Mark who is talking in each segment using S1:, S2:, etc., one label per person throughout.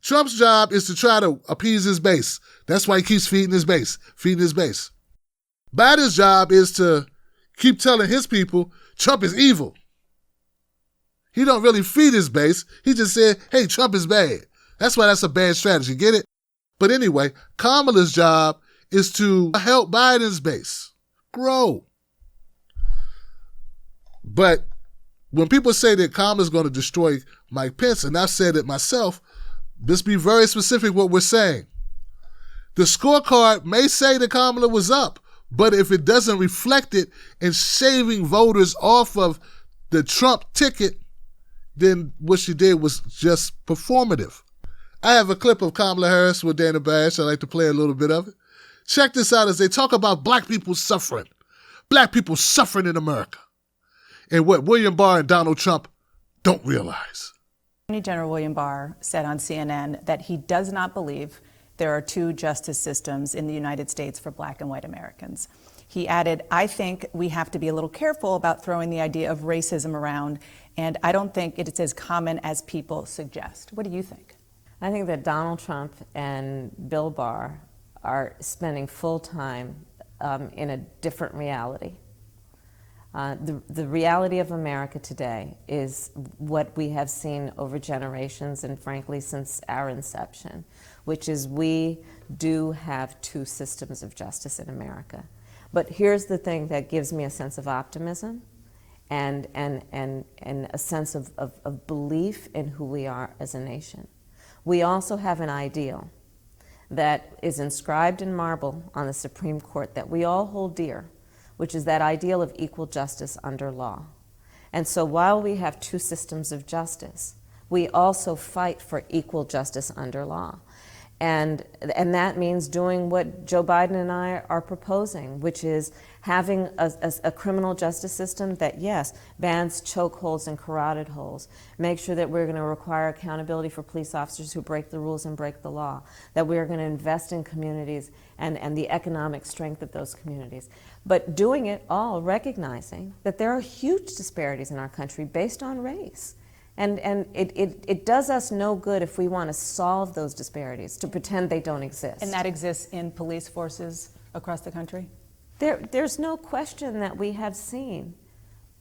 S1: Trump's job is to try to appease his base. That's why he keeps feeding his base. Biden's job is to keep telling his people Trump is evil. He don't really feed his base. He just said, hey, Trump is bad. That's why that's a bad strategy. Get it? But anyway, Kamala's job is to help Biden's base grow. But when people say that Kamala's going to destroy Mike Pence, and I've said it myself, let's be very specific what we're saying. The scorecard may say that Kamala was up, but if it doesn't reflect it in shaving voters off of the Trump ticket, then what she did was just performative. I have a clip of Kamala Harris with Dana Bash. I'd like to play a little bit of it. Check this out as they talk about black people suffering. Black people suffering in America. And what William Barr and Donald Trump don't realize.
S2: Attorney General William Barr said on CNN that he does not believe there are two justice systems in the United States for black and white Americans. He added, I think we have to be a little careful about throwing the idea of racism around, and I don't think it's as common as people suggest. What do you think?
S3: I think that Donald Trump and Bill Barr are spending full time in a different reality. The reality of America today is what we have seen over generations and frankly since our inception, which is we do have two systems of justice in America. But here's the thing that gives me a sense of optimism and a sense of belief in who we are as a nation. We also have an ideal that is inscribed in marble on the Supreme Court that we all hold dear, which is that ideal of equal justice under law. And so while we have two systems of justice, we also fight for equal justice under law. And that means doing what Joe Biden and I are proposing, which is having a criminal justice system that, yes, bans chokeholds and carotid holes, make sure that we're going to require accountability for police officers who break the rules and break the law, that we're going to invest in communities and the economic strength of those communities. But doing it all recognizing that there are huge disparities in our country based on race. And it does us no good if we want to solve those disparities, to pretend they don't exist.
S2: And that exists in police forces across the country?
S3: There's no question that we have seen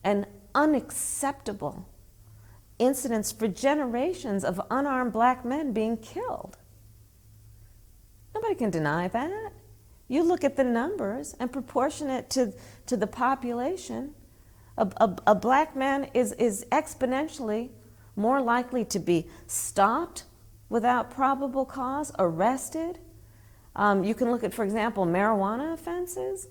S3: an unacceptable incidents for generations of unarmed black men being killed. Nobody can deny that. You look at the numbers and proportionate to the population, a black man is exponentially more likely to be stopped without probable cause, arrested. You can look at, for example, marijuana offenses,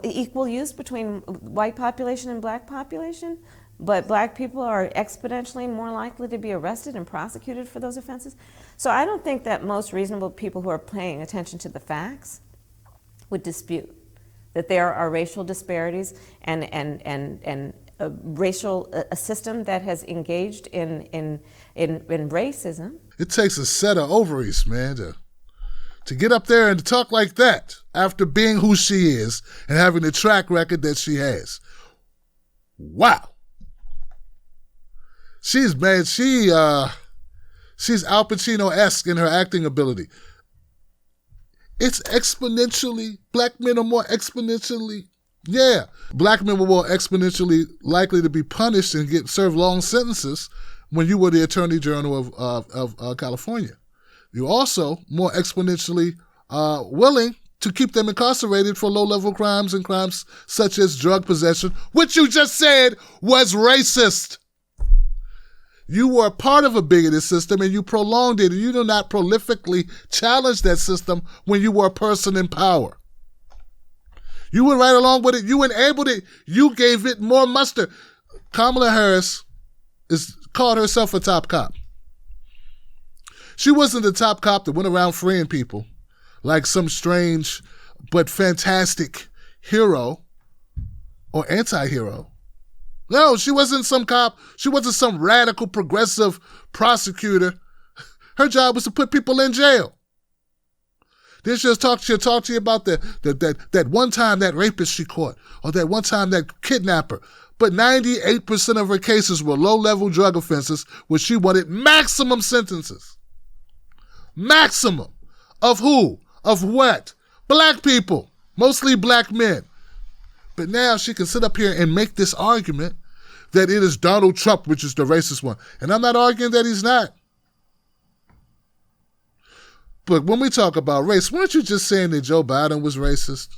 S3: equal use between white population and black population, but black people are exponentially more likely to be arrested and prosecuted for those offenses. So I don't think that most reasonable people who are paying attention to the facts would dispute that there are racial disparities and a system that has engaged in racism.
S1: It takes a set of ovaries, man, to get up there and to talk like that after being who she is and having the track record that she has. Wow. She's Al Pacino-esque in her acting ability. It's exponentially, black men are more exponentially, black men were more exponentially likely to be punished and get served long sentences when you were the Attorney General of California. You're also more exponentially willing to keep them incarcerated for low-level crimes and crimes such as drug possession, which you just said was racist. You were a part of a bigoted system and you prolonged it, and you did not prolifically challenge that system when you were a person in power. You went right along with it. You enabled it. You gave it more muster. Kamala Harris called herself a top cop. She wasn't the top cop that went around freeing people like some strange but fantastic hero or anti-hero. No, she wasn't some cop. She wasn't some radical progressive prosecutor. Her job was to put people in jail. Then she'll talk to you about that one time that rapist she caught, or that one time that kidnapper. But 98% of her cases were low-level drug offenses where she wanted maximum sentences. Maximum. Of who? Of what? Black people. Mostly black men. But now she can sit up here and make this argument that it is Donald Trump, which is the racist one. And I'm not arguing that he's not. But when we talk about race, weren't you just saying that Joe Biden was racist?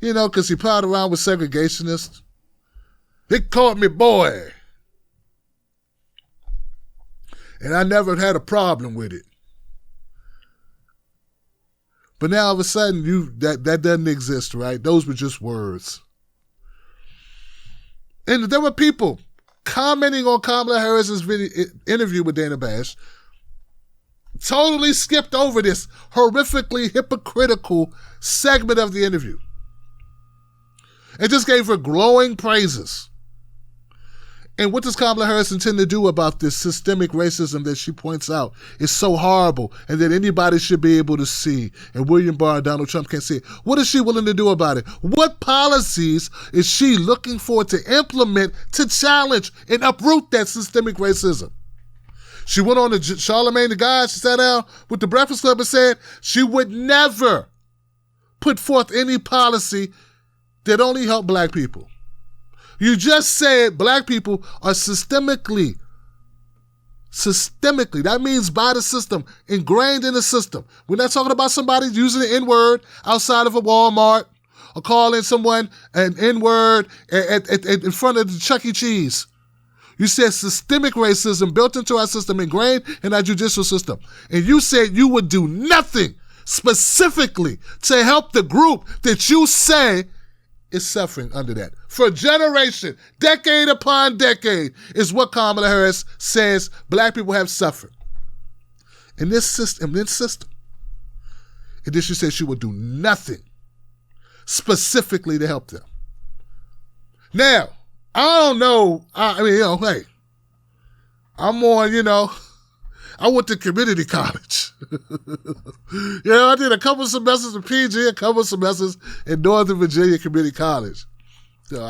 S1: You know, because he piled around with segregationists. They called me boy. And I never had a problem with it. But now all of a sudden, that doesn't exist, right? Those were just words. And there were people commenting on Kamala Harris's interview with Dana Bash, totally skipped over this horrifically hypocritical segment of the interview. And just gave her glowing praises. And what does Kamala Harris intend to do about this systemic racism that she points out is so horrible and that anybody should be able to see, and William Barr and Donald Trump can't see it? What is she willing to do about it? What policies is she looking for to implement to challenge and uproot that systemic racism? She went on to Charlemagne the God. She sat down with the Breakfast Club and said she would never put forth any policy that only helped black people. You just said black people are systemically, that means by the system, ingrained in the system. We're not talking about somebody using the N-word outside of a Walmart or calling someone an N-word in front of the Chuck E. Cheese. You said systemic racism built into our system, ingrained in our judicial system. And you said you would do nothing specifically to help the group that you say is suffering under that. For a generation, decade upon decade, is what Kamala Harris says black people have suffered. In this system. And then she said she would do nothing specifically to help them. Now, I don't know, hey, I'm on, I went to community college. I did a couple semesters in PG, a couple semesters in Northern Virginia Community College. But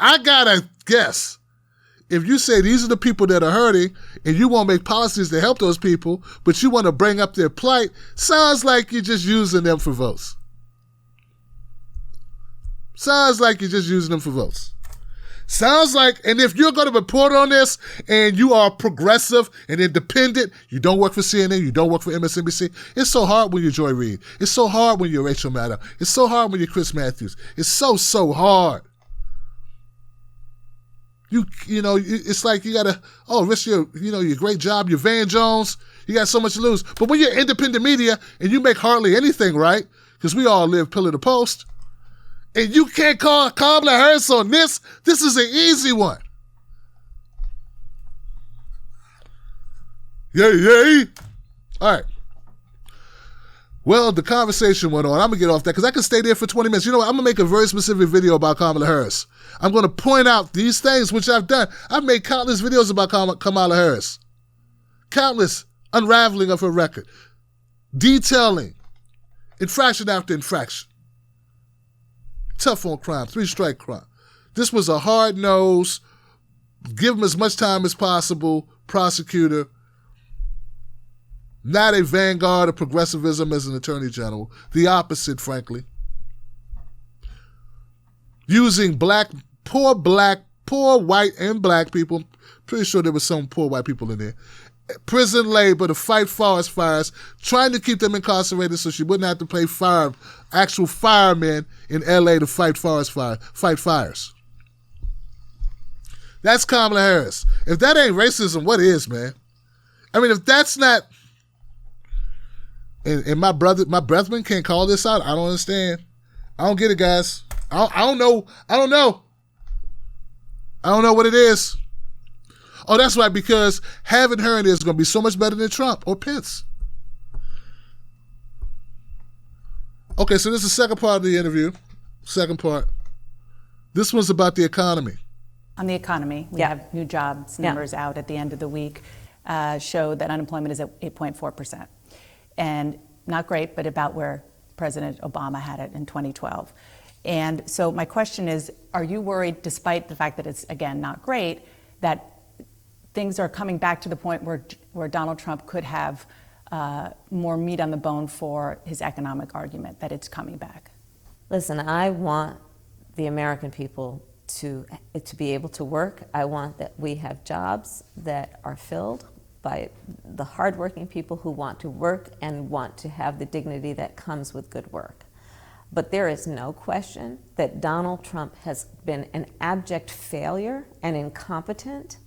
S1: I gotta guess, if you say these are the people that are hurting and you want to make policies to help those people, but you want to bring up their plight, sounds like you're just using them for votes. Sounds like and if you're going to report on this and you are progressive and independent, you don't work for CNN, you don't work for MSNBC, it's so hard when you're Joy Reid. It's so hard when you're Rachel Maddow. It's so hard when you're Chris Matthews. It's so hard. It's like you got to, risk your great job, your Van Jones, you got so much to lose. But when you're independent media and you make hardly anything right, because we all live pillar to post, and you can't call Kamala Harris on this is an easy one. Yay. All right. Well, the conversation went on. I'm going to get off that because I can stay there for 20 minutes. You know what? I'm going to make a very specific video about Kamala Harris. I'm going to point out these things, which I've done. I've made countless videos about Kamala Harris. Countless unraveling of her record. Detailing infraction after infraction. Tough on crime, 3-strike crime. This was a hard-nosed, give him as much time as possible prosecutor, not a vanguard of progressivism as an attorney general. The opposite, frankly. Using poor white and black people, pretty sure there was some poor white people in there, prison labor to fight forest fires, trying to keep them incarcerated so she wouldn't have to pay actual firemen in LA to fight fires. That's Kamala Harris. If that ain't racism, what is, man? I mean, if that's not, and my brethren can't call this out, I don't understand. I don't get it, guys. I don't know what it is. Oh, that's right, because having her in there is going to be so much better than Trump or Pence. Okay, so this is the second part of the interview. Second part. This one's about the economy.
S2: On the economy, we have new jobs numbers out at the end of the week, show that unemployment is at 8.4%. And not great, but about where President Obama had it in 2012. And so my question is, are you worried, despite the fact that it's, again, not great, that things are coming back to the point where Donald Trump could have more meat on the bone for his economic argument, that it's coming back?
S3: Listen, I want the American people to be able to work. I want that we have jobs that are filled by the hardworking people who want to work and want to have the dignity that comes with good work. But there is no question that Donald Trump has been an abject failure and incompetent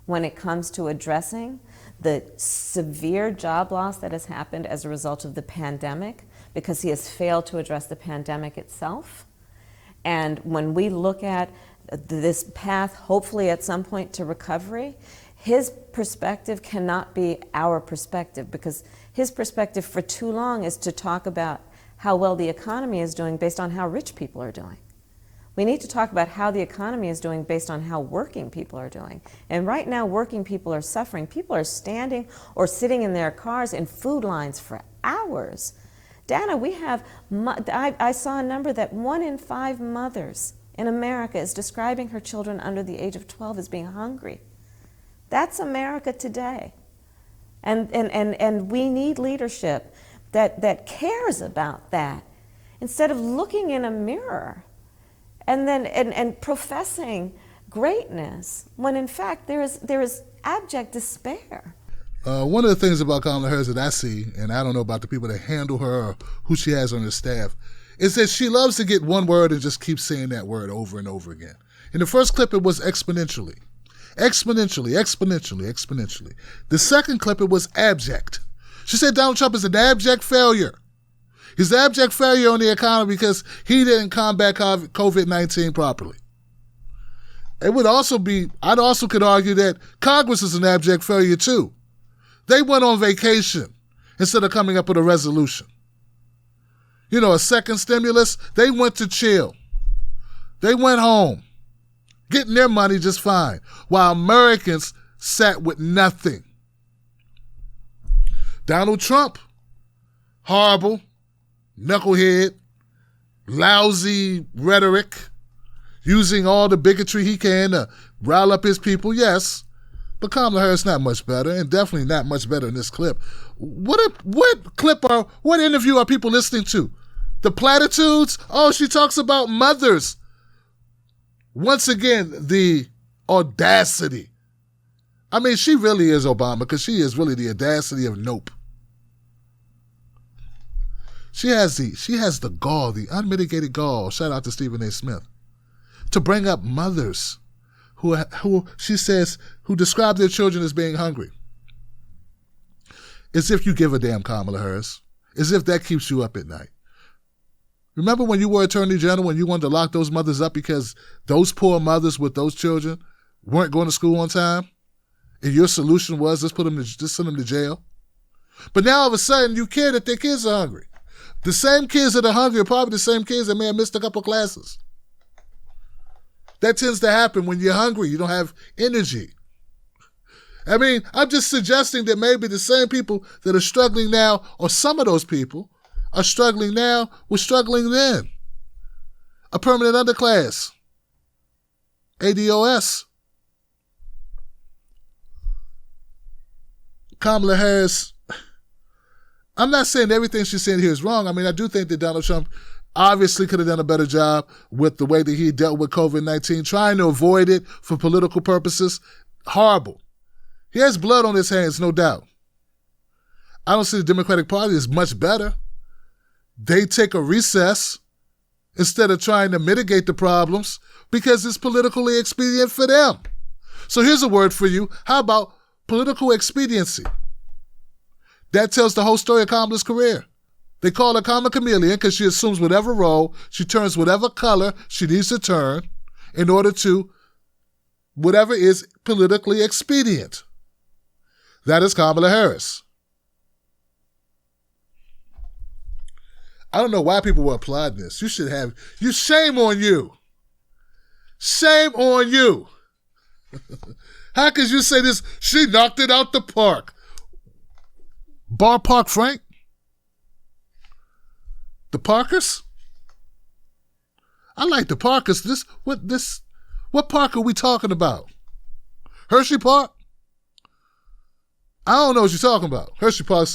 S3: when it comes to addressing the severe job loss that has happened as a result of the pandemic, because he has failed to address the pandemic itself. And when we look at this path, hopefully at some point to recovery, his perspective cannot be our perspective, because his perspective for too long is to talk about how well the economy is doing based on how rich people are doing. We need to talk about how the economy is doing based on how working people are doing. And right now, working people are suffering. People are standing or sitting in their cars in food lines for hours. Dana, I saw a number that 1 in 5 mothers in America is describing her children under the age of 12 as being hungry. That's America today. And we need leadership that cares about that, instead of looking in a mirror and professing greatness, when in fact there is abject despair.
S1: One of the things about Kamala Harris that I see, and I don't know about the people that handle her or who she has on her staff, is that she loves to get one word and just keep saying that word over and over again. In the first clip, it was exponentially. Exponentially, exponentially, exponentially. The second clip, it was abject. She said Donald Trump is an abject failure. He's an abject failure on the economy because he didn't combat COVID-19 properly. It would also be, I'd also could argue that Congress is an abject failure too. They went on vacation instead of coming up with a resolution. You know, a second stimulus, they went to chill. They went home, getting their money just fine, while Americans sat with nothing. Donald Trump, horrible, knucklehead, lousy rhetoric, using all the bigotry he can to rile up his people, yes. But Kamala Harris not much better, and definitely not much better in this clip. What interview are people listening to? The platitudes? Oh, she talks about mothers. Once again, the audacity. I mean, she really is Obama, because she is really the audacity of nope. She has the gall, the unmitigated gall, shout out to Stephen A. Smith, to bring up mothers who she says, who describe their children as being hungry. As if you give a damn, Kamala Harris. As if that keeps you up at night. Remember when you were Attorney General and you wanted to lock those mothers up because those poor mothers with those children weren't going to school on time? And your solution was just send them to jail? But now all of a sudden you care that their kids are hungry. The same kids that are hungry are probably the same kids that may have missed a couple classes. That tends to happen when you're hungry. You don't have energy. I mean, I'm just suggesting that maybe the same people that are struggling now, or some of those people are struggling now, were struggling then. A permanent underclass. ADOS. Kamala Harris, I'm not saying everything she's saying here is wrong. I mean, I do think that Donald Trump obviously could have done a better job with the way that he dealt with COVID-19, trying to avoid it for political purposes. Horrible. He has blood on his hands, no doubt. I don't see the Democratic Party as much better. They take a recess instead of trying to mitigate the problems because it's politically expedient for them. So here's a word for you. How about political expediency? That tells the whole story of Kamala's career. They call her Kamala Chameleon because she assumes whatever role, she turns whatever color she needs to turn in order to whatever is politically expedient. That is Kamala Harris. I don't know why people were applauding this. Shame on you. Shame on you. How could you say this? She knocked it out the park. Bar Park Frank? The Parkers? I like the Parkers. What park are we talking about? Hershey Park? I don't know what you're talking about. Hershey Park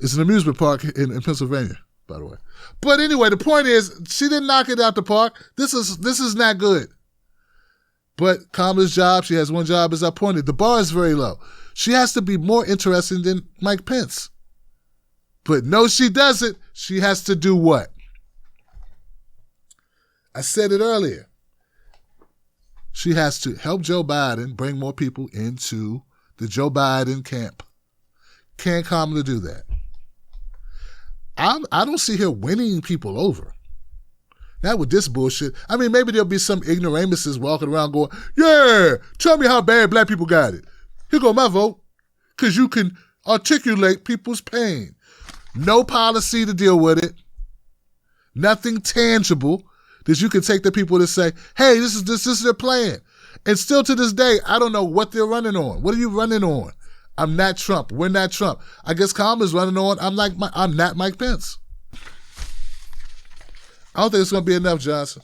S1: is an amusement park in Pennsylvania, by the way. But anyway, the point is, she didn't knock it out the park. This is not good. But Kamala's job, she has one job, as I pointed. The bar is very low. She has to be more interesting than Mike Pence. But no, she doesn't. She has to do what? I said it earlier. She has to help Joe Biden bring more people into the Joe Biden camp. Can Kamala do that? I don't see her winning people over. Not with this bullshit. I mean, maybe there'll be some ignoramuses walking around going, yeah, tell me how bad black people got it. Here go my vote. Because you can articulate people's pain. No policy to deal with it. Nothing tangible that you can take the people to say, hey, this is their plan. And still to this day, I don't know what they're running on. What are you running on? I'm not Trump. We're not Trump. I guess Kamala's running on, I'm not Mike Pence. I don't think it's going to be enough, Johnson.